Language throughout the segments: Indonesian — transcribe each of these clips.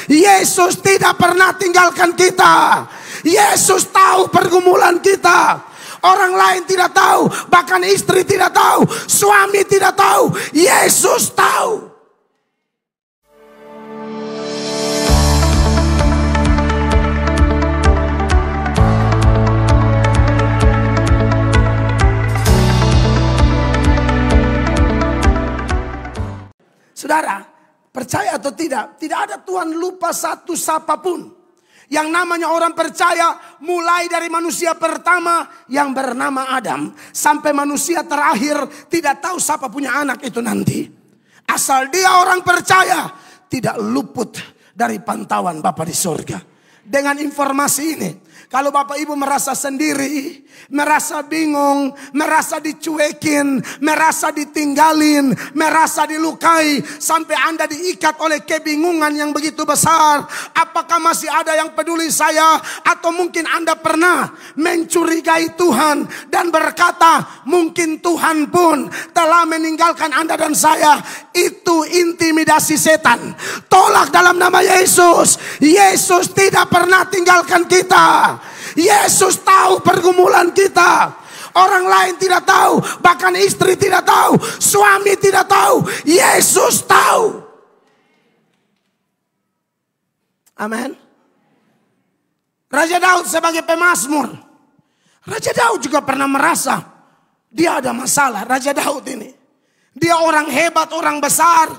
Yesus tidak pernah tinggalkan kita. Yesus tahu pergumulan kita. Orang lain tidak tahu, bahkan istri tidak tahu, suami tidak tahu. Yesus tahu. Saudara, percaya atau tidak, tidak ada Tuhan lupa satu siapapun. Yang namanya orang percaya mulai dari manusia pertama yang bernama Adam sampai manusia terakhir tidak tahu siapa punya anak itu nanti. Asal dia orang percaya tidak luput dari pantauan Bapa di surga. Dengan informasi ini, kalau Bapak Ibu merasa sendiri, merasa bingung, merasa dicuekin, merasa ditinggalin, merasa dilukai, sampai Anda diikat oleh kebingungan yang begitu besar. Apakah masih ada yang peduli saya? Atau mungkin Anda pernah mencurigai Tuhan dan berkata, mungkin Tuhan pun telah meninggalkan Anda dan saya. Itu intimidasi setan. Tolak dalam nama Yesus. Yesus tidak pernah tinggalkan kita. Yesus tahu pergumulan kita. Orang lain tidak tahu, bahkan istri tidak tahu, suami tidak tahu. Yesus tahu. Amin. Raja Daud sebagai pemazmur, Raja Daud juga pernah merasa dia ada masalah. Raja Daud ini, dia orang hebat, orang besar.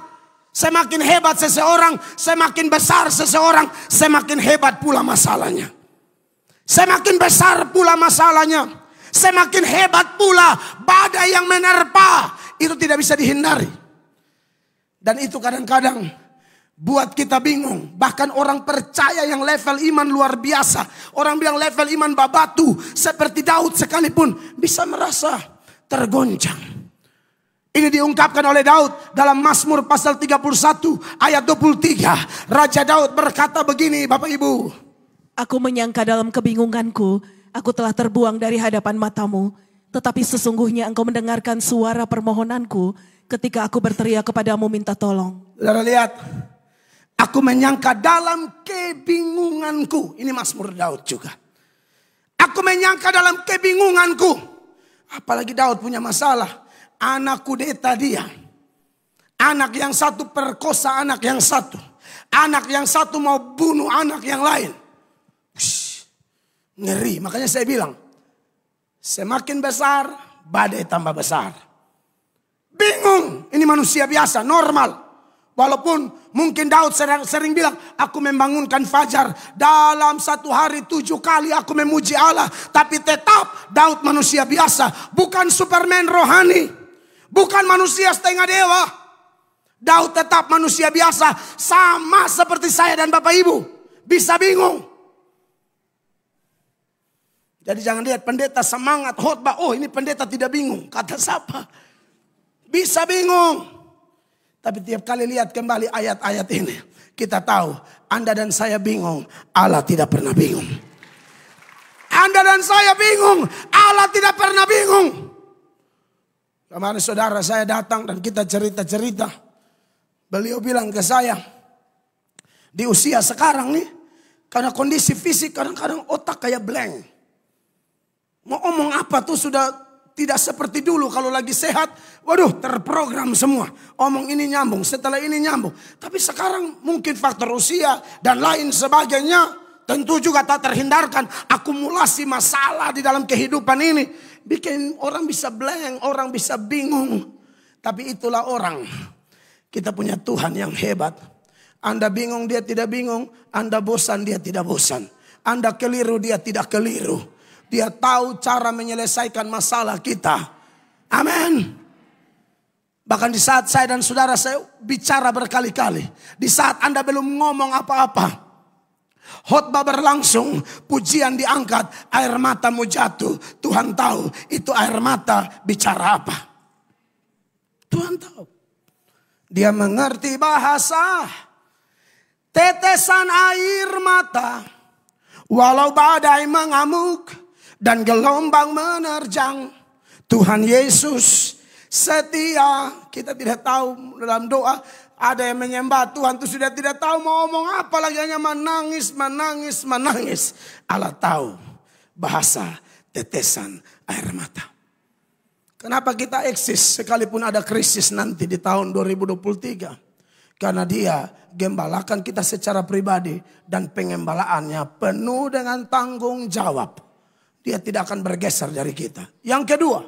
Semakin hebat seseorang, semakin besar seseorang, semakin hebat pula masalahnya. Semakin besar pula masalahnya, semakin hebat pula badai yang menerpa. Itu tidak bisa dihindari. Dan itu kadang-kadang buat kita bingung. Bahkan orang percaya yang level iman luar biasa, orang bilang level iman babatu, seperti Daud sekalipun bisa merasa tergoncang. Ini diungkapkan oleh Daud dalam Mazmur pasal 31 ayat 23. Raja Daud berkata begini, Bapak Ibu. Aku menyangka dalam kebingunganku, aku telah terbuang dari hadapan matamu. Tetapi sesungguhnya engkau mendengarkan suara permohonanku ketika aku berteriak kepadamu minta tolong. Saudara lihat, aku menyangka dalam kebingunganku. Ini Mazmur Daud juga. Aku menyangka dalam kebingunganku. Apalagi Daud punya masalah. Anak kudeta dia. Anak yang satu perkosa anak yang satu. Anak yang satu mau bunuh anak yang lain. Ngeri. Makanya saya bilang, semakin besar badai tambah besar. Bingung. Ini manusia biasa, normal. Walaupun mungkin Daud sering bilang, aku membangunkan fajar. Dalam satu hari 7 kali aku memuji Allah. Tapi tetap Daud manusia biasa. Bukan Superman rohani. Bukan manusia setengah dewa. Daud tetap manusia biasa. Sama seperti saya dan Bapak Ibu. Bisa bingung. Jadi jangan lihat pendeta semangat khotbah. Oh ini pendeta tidak bingung. Kata siapa? Bisa bingung. Tapi tiap kali lihat kembali ayat-ayat ini. Kita tahu Anda dan saya bingung. Allah tidak pernah bingung. Anda dan saya bingung. Allah tidak pernah bingung. Kemarin saudara saya datang dan kita cerita-cerita. Beliau bilang ke saya, di usia sekarang nih, karena kondisi fisik kadang-kadang otak kayak blank. Mau omong apa tuh sudah tidak seperti dulu. Kalau lagi sehat, waduh terprogram semua. Omong ini nyambung, setelah ini nyambung. Tapi sekarang mungkin faktor usia dan lain sebagainya. Tentu juga tak terhindarkan akumulasi masalah di dalam kehidupan ini. Bikin orang bisa blank, orang bisa bingung. Tapi itulah orang. Kita punya Tuhan yang hebat. Anda bingung, dia tidak bingung. Anda bosan, dia tidak bosan. Anda keliru, dia tidak keliru. Dia tahu cara menyelesaikan masalah kita. Amin. Bahkan di saat saya dan saudara saya bicara berkali-kali. Di saat Anda belum ngomong apa-apa. Khotbah berlangsung, pujian diangkat, air matamu jatuh. Tuhan tahu itu air mata bicara apa. Tuhan tahu. Dia mengerti bahasa. Tetesan air mata. Walau badai mengamuk dan gelombang menerjang. Tuhan Yesus setia. Kita tidak tahu dalam doa Ada yang menyembah Tuhan itu sudah tidak tahu mau ngomong apa lagi, hanya menangis. Allah tahu bahasa tetesan air mata. Kenapa kita eksis sekalipun ada krisis nanti di tahun 2023? Karena Dia gembalakan kita secara pribadi dan pengembalaannya penuh dengan tanggung jawab. Dia tidak akan bergeser dari kita. Yang kedua,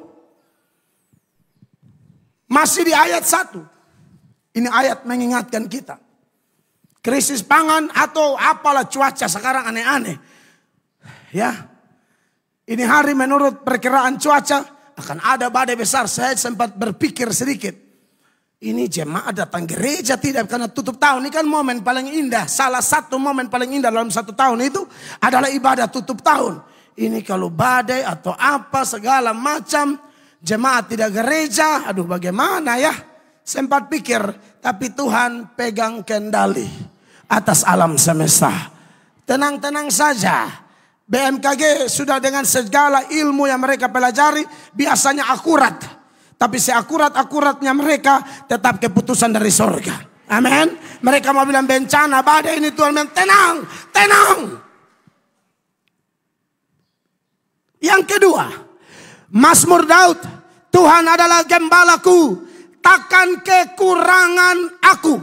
masih di ayat 1. Ini ayat mengingatkan kita. Krisis pangan atau apalah cuaca sekarang aneh-aneh. Ya. Ini hari menurut perkiraan cuaca akan ada badai besar. Saya sempat berpikir sedikit. Ini jemaat datang gereja tidak karena tutup tahun. Ini kan momen paling indah. Salah satu momen paling indah dalam satu tahun itu adalah ibadah tutup tahun. Ini kalau badai atau apa segala macam. Jemaat tidak gereja. Aduh bagaimana ya. Sempat pikir, tapi Tuhan pegang kendali atas alam semesta. Tenang-tenang saja. BMKG sudah dengan segala ilmu yang mereka pelajari, biasanya akurat. Tapi seakurat-akuratnya mereka tetap keputusan dari sorga. Amin. Mereka mau bilang bencana, badai ini Tuhan bilang tenang, tenang. Yang kedua, Mazmur Daud, Tuhan adalah gembalaku. Takkan kekurangan aku.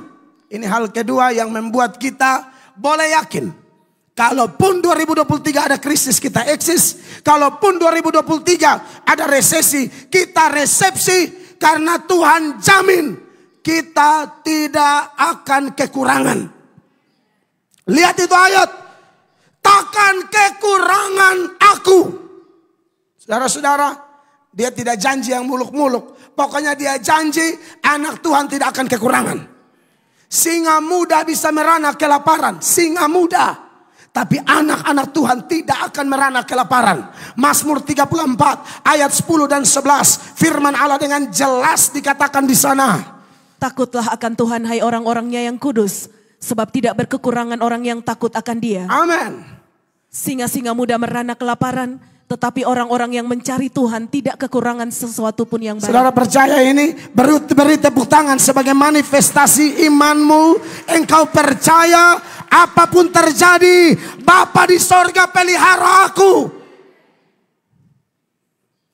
Ini hal kedua yang membuat kita boleh yakin. Kalaupun 2023 ada krisis, kita eksis. Kalaupun 2023 ada resesi, kita resepsi. Karena Tuhan jamin kita tidak akan kekurangan. Lihat itu ayat. Takkan kekurangan aku. Saudara-saudara, Dia tidak janji yang muluk-muluk. Pokoknya Dia janji anak Tuhan tidak akan kekurangan. Singa muda bisa merana kelaparan. Singa muda. Tapi anak-anak Tuhan tidak akan merana kelaparan. Mazmur 34 ayat 10 dan 11. Firman Allah dengan jelas dikatakan di sana. Takutlah akan Tuhan hai orang-orangnya yang kudus. Sebab tidak berkekurangan orang yang takut akan Dia. Amin. Singa-singa muda merana kelaparan. Tetapi orang-orang yang mencari Tuhan tidak kekurangan sesuatu pun yang baik. Saudara percaya ini? Beri tepuk tangan sebagai manifestasi imanmu. Engkau percaya apapun terjadi, Bapa di sorga pelihara aku.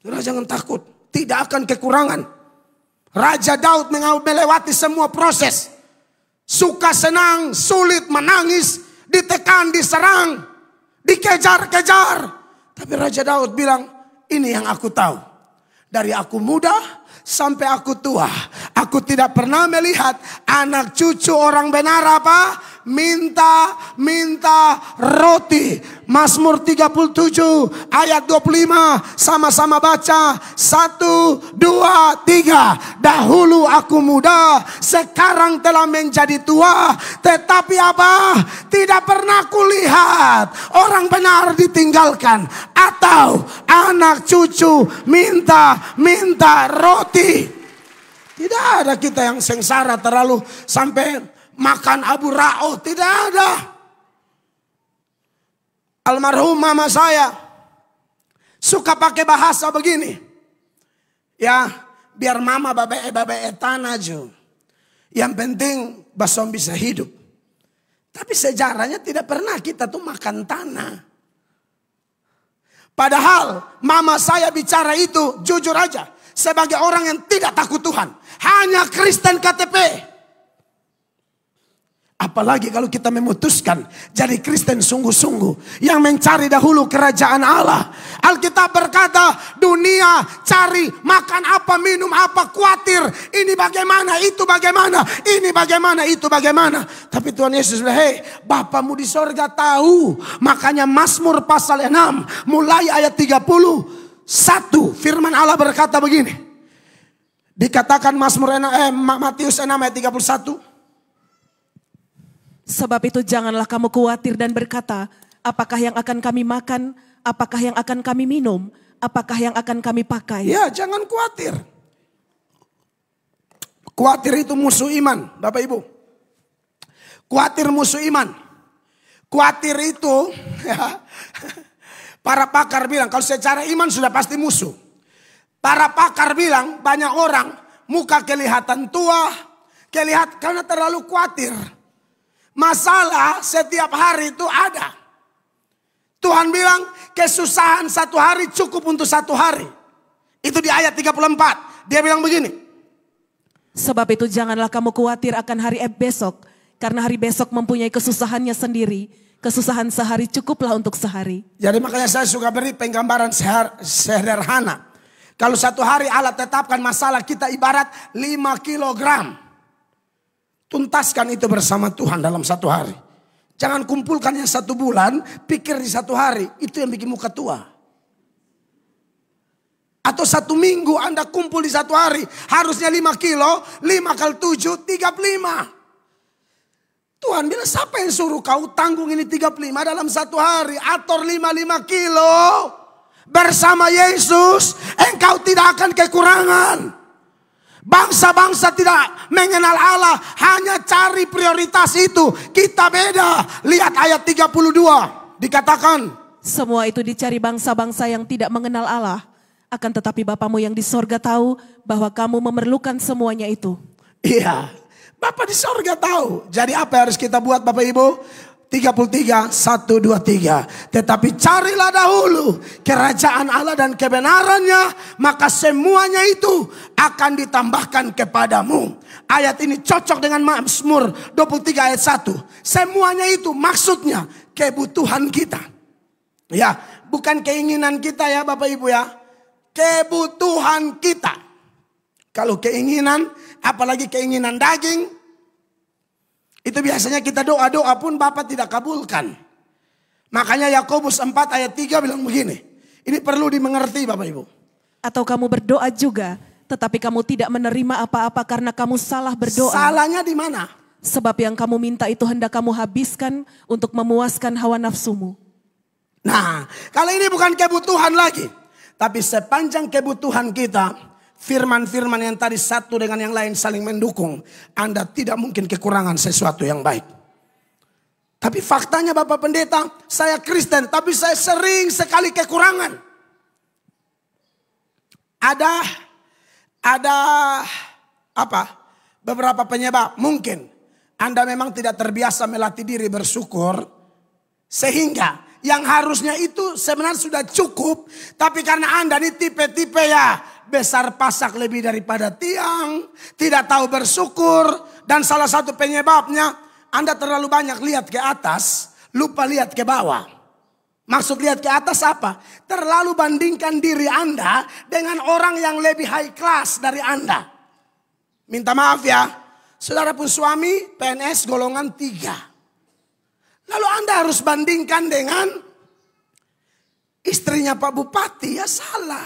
Saudara jangan takut. Tidak akan kekurangan. Raja Daud melewati semua proses. Suka senang, sulit, menangis, ditekan, diserang, dikejar-kejar. Tapi Raja Daud bilang, ini yang aku tahu. Dari aku muda sampai aku tua. Aku tidak pernah melihat anak cucu orang benar apa? Minta roti. Mazmur 37 ayat 25. Sama-sama baca. 1, 2, 3. Dahulu aku muda, sekarang telah menjadi tua. Tetapi apa? Tidak pernah kulihat orang benar ditinggalkan. Atau anak cucu minta roti. Tidak ada kita yang sengsara terlalu sampai makan abu ra'o. Tidak ada. Almarhum mama saya suka pakai bahasa begini. Ya, biar mama babe tanah aja. Yang penting basom bisa hidup. Tapi sejarahnya tidak pernah kita tuh makan tanah. Padahal mama saya bicara itu jujur aja. Sebagai orang yang tidak takut Tuhan. Hanya Kristen KTP. Apalagi kalau kita memutuskan jadi Kristen sungguh-sungguh. Yang mencari dahulu kerajaan Allah. Alkitab berkata dunia cari makan apa, minum apa, khawatir. Ini bagaimana, itu bagaimana. Ini bagaimana, itu bagaimana. Tapi Tuhan Yesus bilang, hei Bapamu di sorga tahu. Makanya Mazmur pasal 6 mulai ayat 31. Firman Allah berkata begini. Dikatakan Matius 6 ayat 31. Sebab itu janganlah kamu khawatir dan berkata, apakah yang akan kami makan, apakah yang akan kami minum, apakah yang akan kami pakai. Ya jangan khawatir. Khawatir itu musuh iman Bapak Ibu. Khawatir musuh iman. Khawatir itu ya, para pakar bilang kalau secara iman sudah pasti musuh. Para pakar bilang banyak orang muka kelihatan tua, Kelihat karena terlalu khawatir. Masalah setiap hari itu ada. Tuhan bilang kesusahan satu hari cukup untuk satu hari. Itu di ayat 34. Dia bilang begini. Sebab itu janganlah kamu khawatir akan hari besok. Karena hari besok mempunyai kesusahannya sendiri. Kesusahan sehari cukuplah untuk sehari. Jadi makanya saya suka beri penggambaran sederhana. Kalau satu hari Allah tetapkan masalah kita ibarat 5 kilogram. Tuntaskan itu bersama Tuhan dalam satu hari. Jangan kumpulkan yang 1 bulan, pikir di satu hari. Itu yang bikin muka tua. Atau 1 minggu Anda kumpul di satu hari. Harusnya 5 kilo, 5 kali 7, 35. Tuhan bilang siapa yang suruh kau tanggung ini 35 dalam satu hari. Ator 5 kilo. Bersama Yesus engkau tidak akan kekurangan. Bangsa-bangsa tidak mengenal Allah, hanya cari prioritas itu. Kita beda. Lihat ayat 32. Dikatakan, semua itu dicari bangsa-bangsa yang tidak mengenal Allah. Akan tetapi Bapamu yang di sorga tahu bahwa kamu memerlukan semuanya itu. Iya, Bapa di sorga tahu. Jadi apa yang harus kita buat Bapak Ibu? 33, 1, 2, 3. Tetapi carilah dahulu kerajaan Allah dan kebenarannya, maka semuanya itu akan ditambahkan kepadamu. Ayat ini cocok dengan Mazmur 23 ayat 1. Semuanya itu maksudnya kebutuhan kita. Ya, bukan keinginan kita ya Bapak Ibu ya. Kebutuhan kita. Kalau keinginan, apalagi keinginan daging, itu biasanya kita doa-doa pun Bapa tidak kabulkan. Makanya Yakobus 4 ayat 3 bilang begini. Ini perlu dimengerti Bapak Ibu. Atau kamu berdoa juga, tetapi kamu tidak menerima apa-apa karena kamu salah berdoa. Salahnya di mana? Sebab yang kamu minta itu hendak kamu habiskan untuk memuaskan hawa nafsumu. Nah, kalau ini bukan kebutuhan lagi. Tapi sepanjang kebutuhan kita, firman-firman yang tadi satu dengan yang lain saling mendukung. Anda tidak mungkin kekurangan sesuatu yang baik. Tapi faktanya Bapak Pendeta, saya Kristen tapi saya sering sekali kekurangan. Ada apa? Beberapa penyebab. Mungkin Anda memang tidak terbiasa melatih diri bersyukur. Sehingga yang harusnya itu sebenarnya sudah cukup. Tapi karena Anda ini tipe-tipe ya. Besar pasak lebih daripada tiang. Tidak tahu bersyukur. Dan salah satu penyebabnya. Anda terlalu banyak lihat ke atas. Lupa lihat ke bawah. Maksud lihat ke atas apa? Terlalu bandingkan diri Anda. Dengan orang yang lebih high class dari Anda. Minta maaf ya. Saudara pun suami PNS golongan 3. Lalu Anda harus bandingkan dengan istrinya Pak Bupati. Ya salah.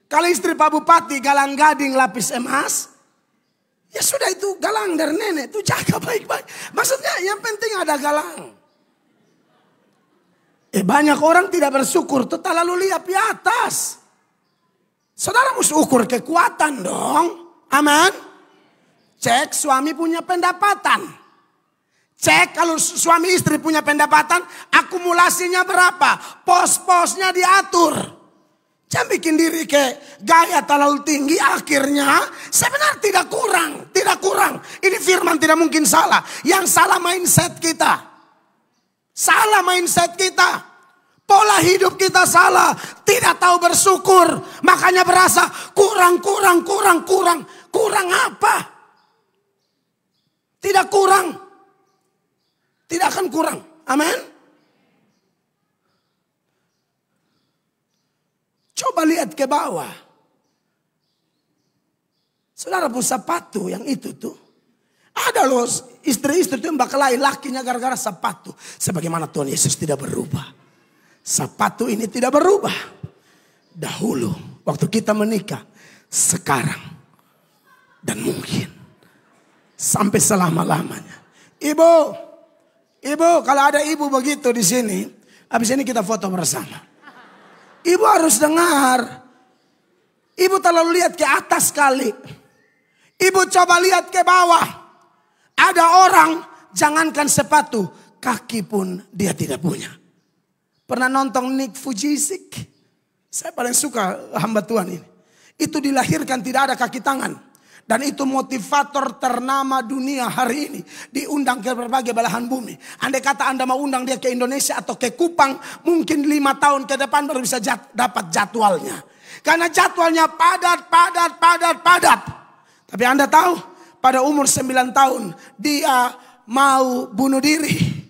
Kalau istri Pak Bupati galang gading lapis emas, ya sudah itu galang dari nenek. Itu jaga baik-baik. Maksudnya yang penting ada galang. Banyak orang tidak bersyukur. Tuh lalu lihat di atas. Saudara mesti ukur kekuatan dong. Aman. Cek suami punya pendapatan. Cek kalau suami istri punya pendapatan, akumulasinya berapa? Pos-posnya diatur. Jangan bikin diri ke gaya terlalu tinggi, akhirnya sebenarnya tidak kurang. Tidak kurang. Ini firman tidak mungkin salah. Yang salah mindset kita. Salah mindset kita. Pola hidup kita salah. Tidak tahu bersyukur. Makanya berasa kurang. Kurang apa? Tidak kurang. Tidak akan kurang. Amin. Coba lihat ke bawah. Saudara pun sepatu yang itu tuh. Ada loh istri-istri itu yang bakal lakinya gara-gara sepatu. Sebagaimana Tuhan Yesus tidak berubah. Sepatu ini tidak berubah. Dahulu waktu kita menikah. Sekarang. Dan mungkin. Sampai selama-lamanya. Ibu, kalau ada ibu begitu di sini, habis ini kita foto bersama. Ibu harus dengar. Ibu terlalu lihat ke atas kali. Ibu coba lihat ke bawah. Ada orang, jangankan sepatu, kaki pun dia tidak punya. Pernah nonton Nick Vujicic? Saya paling suka hamba Tuhan ini. Itu dilahirkan tidak ada kaki tangan. Dan itu motivator ternama dunia hari ini. Diundang ke berbagai belahan bumi. Andai kata Anda mau undang dia ke Indonesia atau ke Kupang, mungkin 5 tahun ke depan baru bisa dapat jadwalnya. Karena jadwalnya padat. Tapi Anda tahu, pada umur 9 tahun dia mau bunuh diri.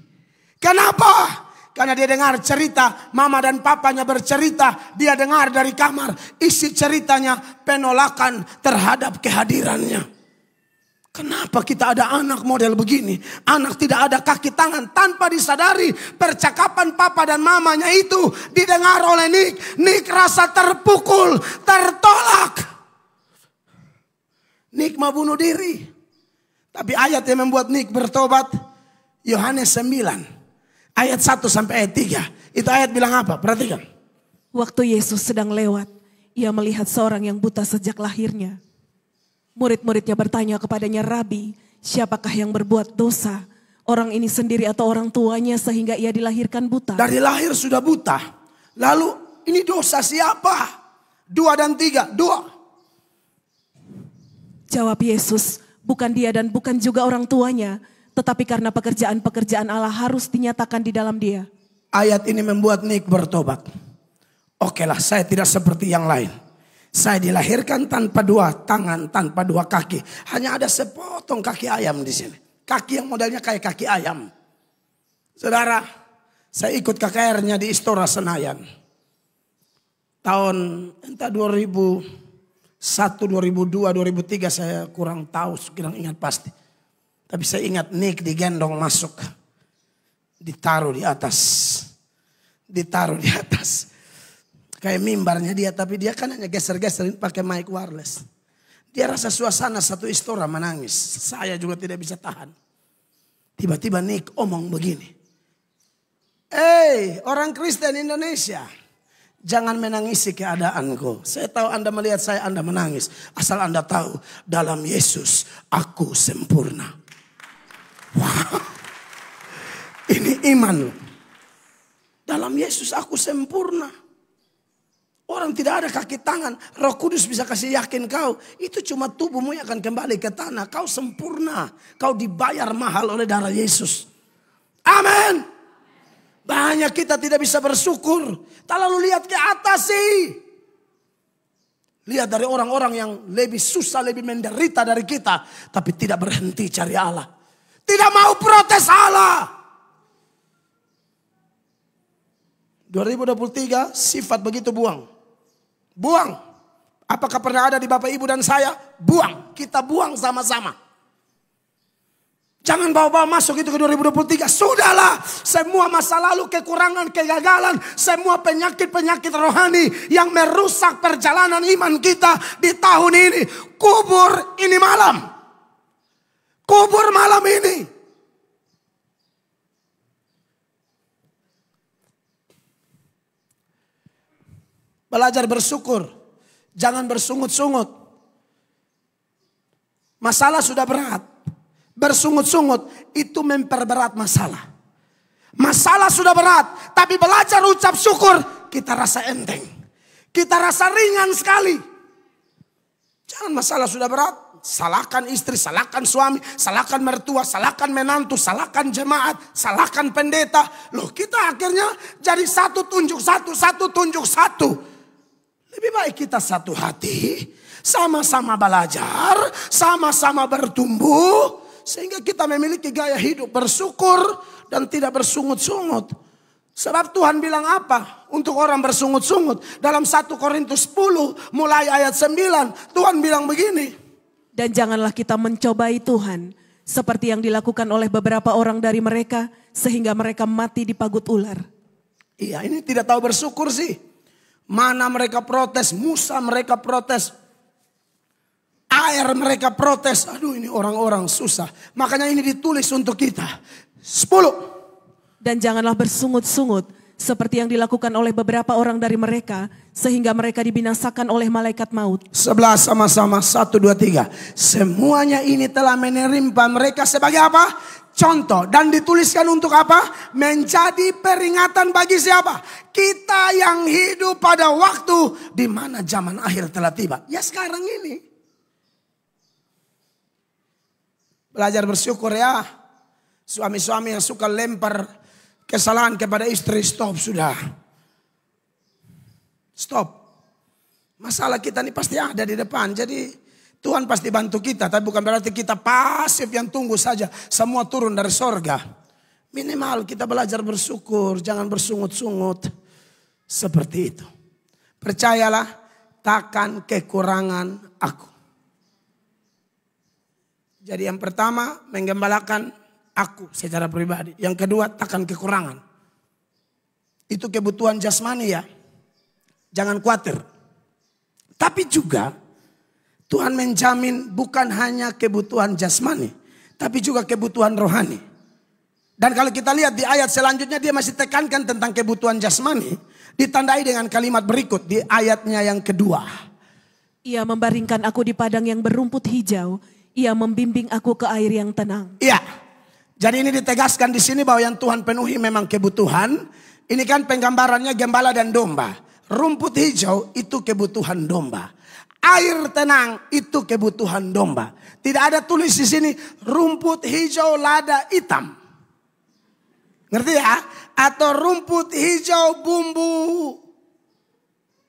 Kenapa? Karena dia dengar cerita mama dan papanya bercerita. Dia dengar dari kamar. Isi ceritanya penolakan terhadap kehadirannya. Kenapa kita ada anak model begini? Anak tidak ada kaki tangan. Tanpa disadari percakapan papa dan mamanya itu didengar oleh Nick. Nick rasa terpukul, tertolak. Nick mau bunuh diri. Tapi ayat yang membuat Nick bertobat, Yohanes 9. Ayat 1 sampai ayat 3. Itu ayat bilang apa? Perhatikan. Waktu Yesus sedang lewat, ia melihat seorang yang buta sejak lahirnya. Murid-muridnya bertanya kepadanya, Rabi, siapakah yang berbuat dosa? Orang ini sendiri atau orang tuanya sehingga ia dilahirkan buta? Dari lahir sudah buta. Lalu ini dosa siapa? 2 dan 3. 2. Jawab Yesus, bukan dia dan bukan juga orang tuanya. Tetapi karena pekerjaan-pekerjaan Allah harus dinyatakan di dalam dia. Ayat ini membuat Nick bertobat. Okelah, saya tidak seperti yang lain. Saya dilahirkan tanpa 2 tangan, tanpa 2 kaki. Hanya ada sepotong kaki ayam di sini. Kaki yang modelnya kayak kaki ayam. Saudara, saya ikut KKR-nya di Istora Senayan. Tahun entah 2001, 2002, 2003 saya kurang tahu, kurang ingat pasti. Tapi saya ingat Nick digendong masuk. Ditaruh di atas. Kayak mimbarnya dia. Tapi dia kan hanya geser-geserin pakai mic wireless. Dia rasa suasana satu Istora menangis. Saya juga tidak bisa tahan. Tiba-tiba Nick omong begini. Orang Kristen Indonesia. Jangan menangisi keadaanku. Saya tahu Anda melihat saya, Anda menangis. Asal Anda tahu, dalam Yesus aku sempurna. Wow. Ini iman loh. Dalam Yesus aku sempurna. Orang tidak ada kaki tangan. Roh Kudus bisa kasih yakin kau. Itu cuma tubuhmu yang akan kembali ke tanah. Kau sempurna. Kau dibayar mahal oleh darah Yesus. Amin. Banyak kita tidak bisa bersyukur. Terlalu lihat ke atas sih. Lihat dari orang-orang yang lebih susah, lebih menderita dari kita. Tapi tidak berhenti cari Allah. Tidak mau protes Allah. 2023 sifat begitu buang. Buang. Apakah pernah ada di Bapak Ibu dan saya? Buang. Kita buang sama-sama. Jangan bawa-bawa masuk itu ke 2023. Sudahlah. Semua masa lalu, kekurangan, kegagalan. Semua penyakit-penyakit rohani yang merusak perjalanan iman kita di tahun ini. Kubur ini malam. Kubur malam ini. Belajar bersyukur. Jangan bersungut-sungut. Masalah sudah berat. Bersungut-sungut itu memperberat masalah. Masalah sudah berat. Tapi belajar ucap syukur. Kita rasa enteng. Kita rasa ringan sekali. Jangan masalah sudah berat. Salahkan istri, salahkan suami, salahkan mertua, salahkan menantu, salahkan jemaat, salahkan pendeta. Loh, kita akhirnya jadi satu tunjuk satu, satu tunjuk satu. Lebih baik kita satu hati, sama-sama belajar, sama-sama bertumbuh. Sehingga kita memiliki gaya hidup bersyukur dan tidak bersungut-sungut. Sebab Tuhan bilang apa untuk orang bersungut-sungut? Dalam 1 Korintus 10 mulai ayat 9 Tuhan bilang begini. Dan janganlah kita mencobai Tuhan seperti yang dilakukan oleh beberapa orang dari mereka sehingga mereka mati di pagut ular. Iya, ini tidak tahu bersyukur sih. Mana mereka protes, Musa mereka protes. Air mereka protes. Aduh, ini orang-orang susah. Makanya ini ditulis untuk kita. 10. Dan janganlah bersungut-sungut seperti yang dilakukan oleh beberapa orang dari mereka sehingga mereka dibinasakan oleh malaikat maut. 11 sama-sama 1, 2, 3. Semuanya ini telah menerima mereka sebagai apa? Contoh. Dan dituliskan untuk apa? Menjadi peringatan bagi siapa? Kita yang hidup pada waktu di mana zaman akhir telah tiba. Ya sekarang ini. Belajar bersyukur ya. Suami-suami yang suka lempar kesalahan kepada istri, stop sudah. Stop. Masalah kita ini pasti ada di depan. Jadi Tuhan pasti bantu kita. Tapi bukan berarti kita pasif yang tunggu saja. Semua turun dari sorga. Minimal kita belajar bersyukur. Jangan bersungut-sungut. Seperti itu. Percayalah, takkan kekurangan aku. Jadi yang pertama, menggembalakan aku secara pribadi. Yang kedua, takkan kekurangan. Itu kebutuhan jasmani ya. Jangan khawatir. Tapi juga Tuhan menjamin bukan hanya kebutuhan jasmani, tapi juga kebutuhan rohani. Dan kalau kita lihat di ayat selanjutnya, dia masih tekankan tentang kebutuhan jasmani. Ditandai dengan kalimat berikut di ayatnya yang kedua. Ia membaringkan aku di padang yang berumput hijau. Ia membimbing aku ke air yang tenang. Iya. Jadi ini ditegaskan di sini bahwa yang Tuhan penuhi memang kebutuhan. Ini kan penggambarannya gembala dan domba. Rumput hijau itu kebutuhan domba. Air tenang itu kebutuhan domba. Tidak ada tulis di sini rumput hijau lada hitam. Ngerti ya? Atau rumput hijau bumbu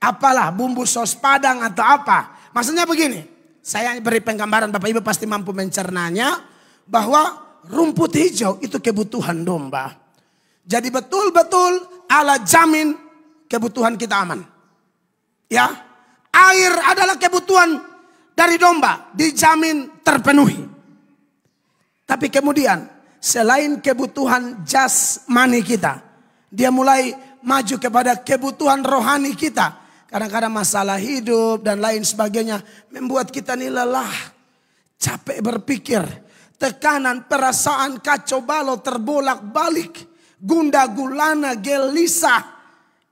apalah, bumbu sos padang atau apa. Maksudnya begini. Saya beri penggambaran, Bapak Ibu pasti mampu mencernanya. Bahwa rumput hijau itu kebutuhan domba. Jadi betul-betul Allah jamin kebutuhan kita aman. Ya, air adalah kebutuhan dari domba. Dijamin terpenuhi. Tapi kemudian selain kebutuhan jasmani kita, dia mulai maju kepada kebutuhan rohani kita. Kadang-kadang masalah hidup dan lain sebagainya membuat kita ini lelah, capek berpikir, tekanan, perasaan, kacau balau, terbolak-balik, gundah gulana, gelisah.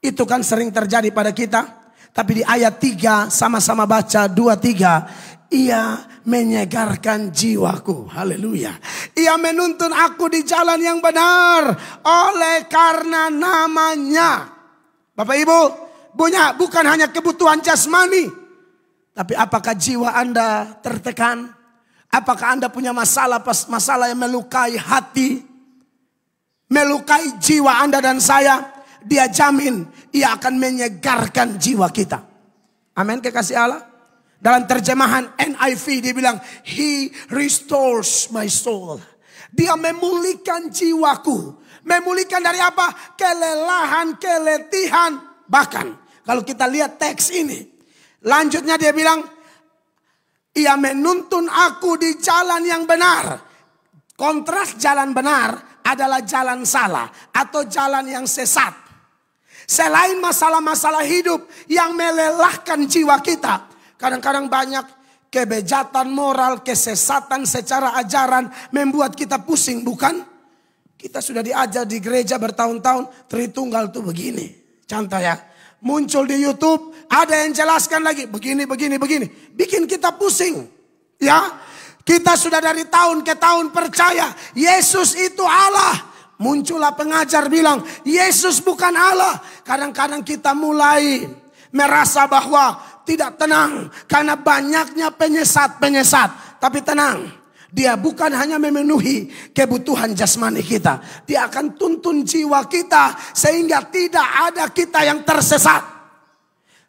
Itu kan sering terjadi pada kita. Tapi di ayat 3 sama-sama baca 2-3. Ia menyegarkan jiwaku. Haleluya. Ia menuntun aku di jalan yang benar oleh karena namanya. Bapak Ibu, bukan hanya kebutuhan jasmani. Tapi apakah jiwa Anda tertekan? Apakah Anda punya masalah yang melukai hati? Melukai jiwa Anda dan saya? Dia jamin ia akan menyegarkan jiwa kita. Amin, kekasih Allah. Dalam terjemahan NIV dia bilang, He restores my soul. Dia memulihkan jiwaku. Memulihkan dari apa? Kelelahan, keletihan. Bahkan kalau kita lihat teks ini, lanjutnya dia bilang, ia menuntun aku di jalan yang benar. Kontras jalan benar adalah jalan salah atau jalan yang sesat. Selain masalah-masalah hidup yang melelahkan jiwa kita, kadang-kadang banyak kebejatan moral, kesesatan secara ajaran membuat kita pusing, bukan? Kita sudah diajar di gereja bertahun-tahun, Tritunggal tuh begini. Contoh ya, muncul di YouTube, ada yang jelaskan lagi, begini. Bikin kita pusing. Ya, kita sudah dari tahun ke tahun percaya, Yesus itu Allah. Muncullah pengajar bilang, Yesus bukan Allah. Kadang-kadang kita mulai merasa bahwa tidak tenang karena banyaknya penyesat. Tapi tenang, dia bukan hanya memenuhi kebutuhan jasmani kita. Dia akan tuntun jiwa kita sehingga tidak ada kita yang tersesat.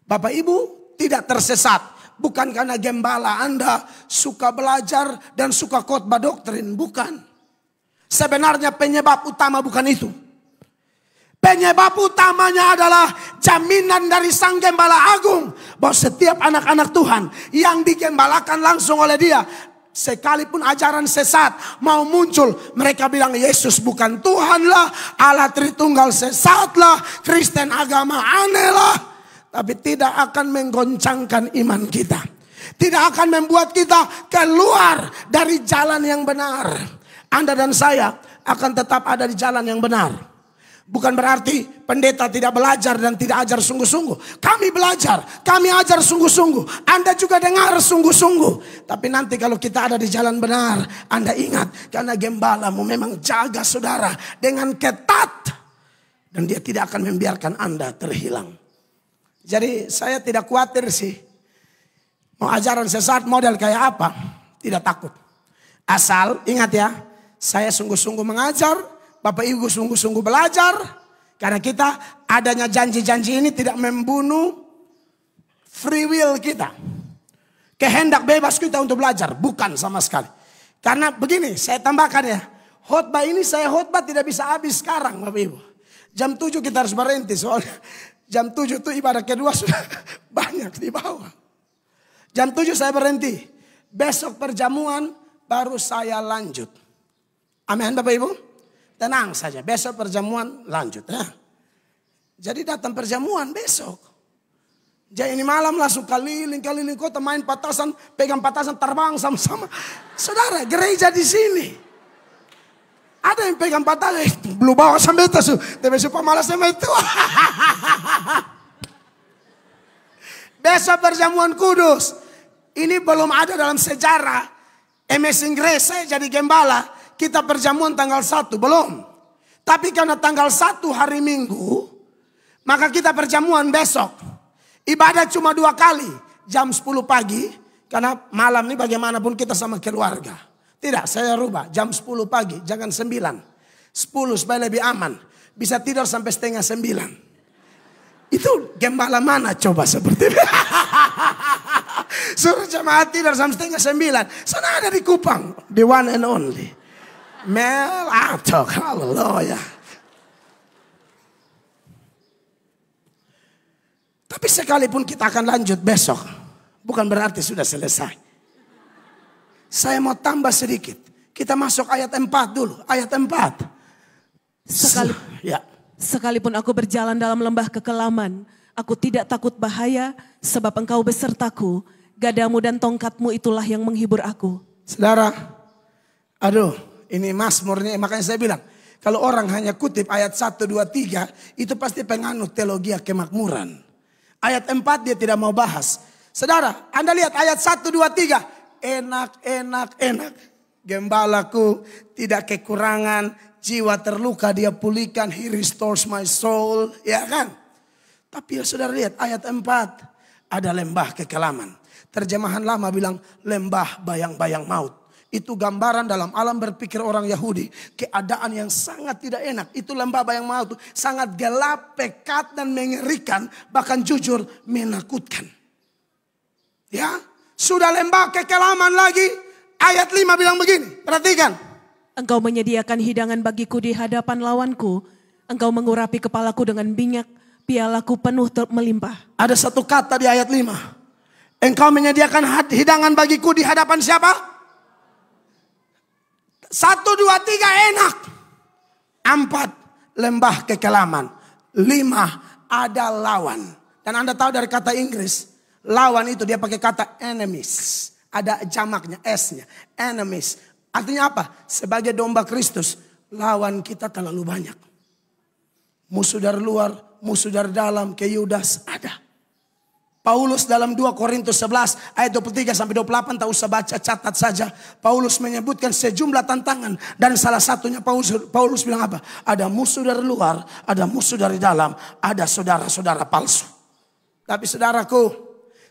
Bapak Ibu tidak tersesat. Bukan karena gembala Anda suka belajar dan suka khotbah doktrin. Bukan. Sebenarnya penyebab utama bukan itu. Penyebab utamanya adalah jaminan dari Sang Gembala Agung. Bahwa setiap anak-anak Tuhan yang digembalakan langsung oleh dia, sekalipun ajaran sesat mau muncul, mereka bilang Yesus bukan Tuhan lah, Allah Tritunggal sesat lah, Kristen agama aneh lah. Tapi tidak akan menggoncangkan iman kita. Tidak akan membuat kita keluar dari jalan yang benar. Anda dan saya akan tetap ada di jalan yang benar. Bukan berarti pendeta tidak belajar dan tidak ajar sungguh-sungguh. Kami belajar, kami ajar sungguh-sungguh. Anda juga dengar sungguh-sungguh. Tapi nanti kalau kita ada di jalan benar, Anda ingat, karena gembalamu memang jaga saudara dengan ketat. Dan dia tidak akan membiarkan Anda terhilang. Jadi saya tidak khawatir sih. Mau ajaran sesat model kayak apa? Tidak takut. Asal ingat ya, saya sungguh-sungguh mengajar, Bapak Ibu sungguh-sungguh belajar. Karena kita adanya janji-janji ini tidak membunuh free will kita. Kehendak bebas kita untuk belajar, bukan sama sekali. Karena begini, saya tambahkan ya. Khotbah ini saya khotbah tidak bisa habis sekarang Bapak Ibu. Jam 7 kita harus berhenti soalnya. Jam 7 itu ibadah kedua sudah banyak di bawah. Jam 7 saya berhenti. Besok perjamuan baru saya lanjut. Amin Bapak Ibu. Tenang saja, besok perjamuan lanjut ya. Jadi datang perjamuan besok. Jadi ini malam langsung keliling kota main patasan, pegang patasan terbang sama-sama. Saudara, gereja di sini. Ada yang pegang patasan, belum bawa sampai itu. Tapi supaya malas sama itu. Besok perjamuan kudus. Ini belum ada dalam sejarah. Amazing Grace saya jadi gembala. Kita perjamuan tanggal 1, belum. Tapi karena tanggal 1 hari Minggu, maka kita perjamuan besok. Ibadah cuma 2 kali, jam 10 pagi. Karena malam ini bagaimanapun kita sama keluarga. Tidak, saya rubah, jam 10 pagi, jangan 9. 10 supaya lebih aman. Bisa tidur sampai setengah 9. Itu gembala mana coba seperti itu? Suruh jemaat tidur sampai setengah 9. Sana ada di Kupang, the one and only. Mel Atok, haleluya. Tapi sekalipun kita akan lanjut besok, bukan berarti sudah selesai. Saya mau tambah sedikit. Kita masuk ayat 4 dulu, ayat 4. Sekalipun aku berjalan dalam lembah kekelaman, aku tidak takut bahaya, sebab engkau besertaku. Gadamu dan tongkatmu itulah yang menghibur aku. Saudara, aduh. Ini Mazmurnya, makanya saya bilang, kalau orang hanya kutip ayat 1, 2, 3, itu pasti penganut teologi kemakmuran. Ayat 4 dia tidak mau bahas. Saudara, Anda lihat ayat 1, 2, 3. Enak. Gembalaku tidak kekurangan, jiwa terluka dia pulihkan, he restores my soul. Ya kan? Tapi ya saudara lihat ayat 4, ada lembah kekelaman. Terjemahan lama bilang lembah bayang-bayang maut. Itu gambaran dalam alam berpikir orang Yahudi. Keadaan yang sangat tidak enak. Itu lembah bayang maut. Sangat gelap, pekat dan mengerikan. Bahkan jujur menakutkan. Ya. Sudah lembah kekelaman lagi. Ayat 5 bilang begini. Perhatikan. Engkau menyediakan hidangan bagiku di hadapan lawanku. Engkau mengurapi kepalaku dengan minyak. Pialaku penuh melimpah. Ada satu kata di ayat 5. Engkau menyediakan hidangan bagiku di hadapan siapa? 1, 2, 3 enak. 4 lembah kekelaman. 5 ada lawan. Dan Anda tahu dari kata Inggris, lawan itu dia pakai kata enemies. Ada jamaknya, S-nya. Enemies. Artinya apa? Sebagai domba Kristus, lawan kita terlalu banyak. Musuh dari luar, musuh dari dalam, ke Yudas ada. Paulus dalam 2 Korintus 11 ayat 23 sampai 28, tak usah baca, catat saja. Paulus menyebutkan sejumlah tantangan dan salah satunya Paulus bilang apa? Ada musuh dari luar, ada musuh dari dalam, ada saudara-saudara palsu. Tapi saudaraku,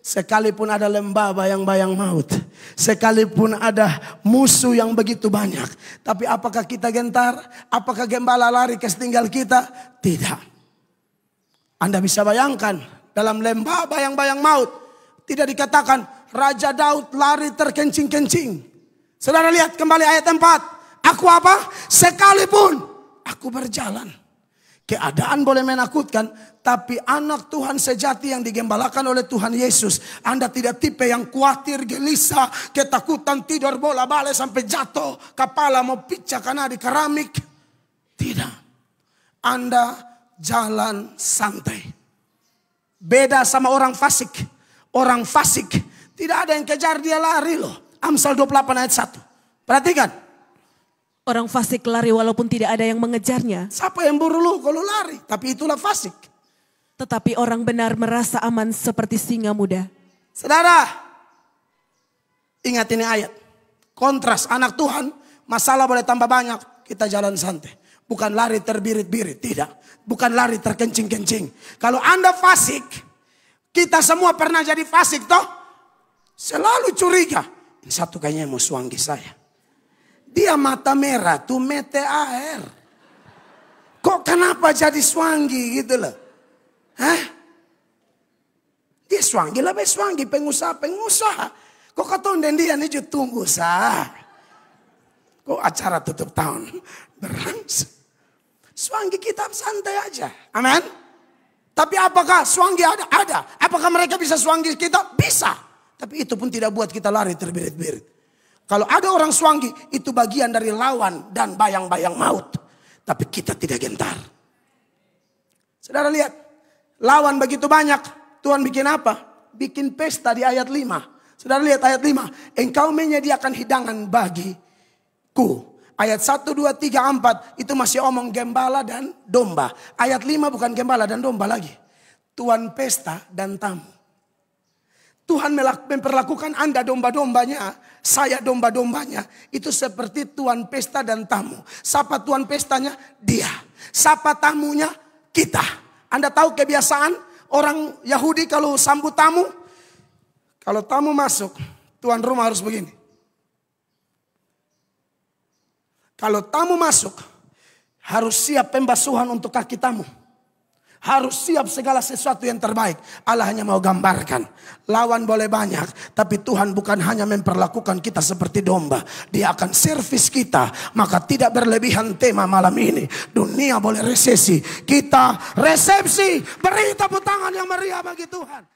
sekalipun ada lembah bayang-bayang maut, sekalipun ada musuh yang begitu banyak, tapi apakah kita gentar? Apakah gembala lari ke setinggal kita? Tidak. Anda bisa bayangkan. Dalam lembah bayang-bayang maut. Tidak dikatakan Raja Daud lari terkencing-kencing. Saudara lihat kembali ayat 4. Aku apa? Sekalipun aku berjalan. Keadaan boleh menakutkan. Tapi anak Tuhan sejati yang digembalakan oleh Tuhan Yesus. Anda tidak tipe yang khawatir, gelisah, ketakutan, tidur bola balik sampai jatuh. Kepala mau pecah karena di keramik. Tidak. Anda jalan santai. Beda sama orang fasik. Orang fasik tidak ada yang kejar dia lari loh. Amsal 28 ayat 1. Perhatikan. Orang fasik lari walaupun tidak ada yang mengejarnya. Siapa yang buru lu kalau lari? Tapi itulah fasik. Tetapi orang benar merasa aman seperti singa muda. Saudara, ingat ini ayat. Kontras anak Tuhan, masalah boleh tambah banyak. Kita jalan santai. Bukan lari terbirit-birit, tidak. Bukan lari terkencing-kencing. Kalau Anda fasik, kita semua pernah jadi fasik toh. Selalu curiga. Ini satu kayaknya mau suanggi saya. Dia mata merah tuh mete air. Kok kenapa jadi Swanggi gitu loh? Hah? Dia Swanggi lah, Swanggi pengusaha. Kok kata dan dia nih tunggu sah. Kok acara tutup tahun berlangsung. Swanggi kita santai aja. Amin. Tapi apakah Swanggi ada? Ada. Apakah mereka bisa Swanggi kita? Bisa. Tapi itu pun tidak buat kita lari terbirit-birit. Kalau ada orang Swanggi, itu bagian dari lawan dan bayang-bayang maut. Tapi kita tidak gentar. Saudara lihat. Lawan begitu banyak. Tuhan bikin apa? Bikin pesta di ayat 5. Saudara lihat ayat 5. Engkau menyediakan hidangan bagiku. Ayat 1, 2, 3, 4. Itu masih omong gembala dan domba. Ayat 5 bukan gembala dan domba lagi. Tuan pesta dan tamu. Tuhan memperlakukan Anda domba-dombanya, saya domba-dombanya. Itu seperti tuan pesta dan tamu. Siapa tuan pestanya? Dia. Siapa tamunya? Kita. Anda tahu kebiasaan orang Yahudi kalau sambut tamu? Kalau tamu masuk, tuan rumah harus begini. Kalau tamu masuk, harus siap pembasuhan untuk kaki tamu. Harus siap segala sesuatu yang terbaik. Allah hanya mau gambarkan. Lawan boleh banyak. Tapi Tuhan bukan hanya memperlakukan kita seperti domba. Dia akan servis kita. Maka tidak berlebihan tema malam ini. Dunia boleh resesi. Kita resepsi. Beri tepuk tangan yang meriah bagi Tuhan.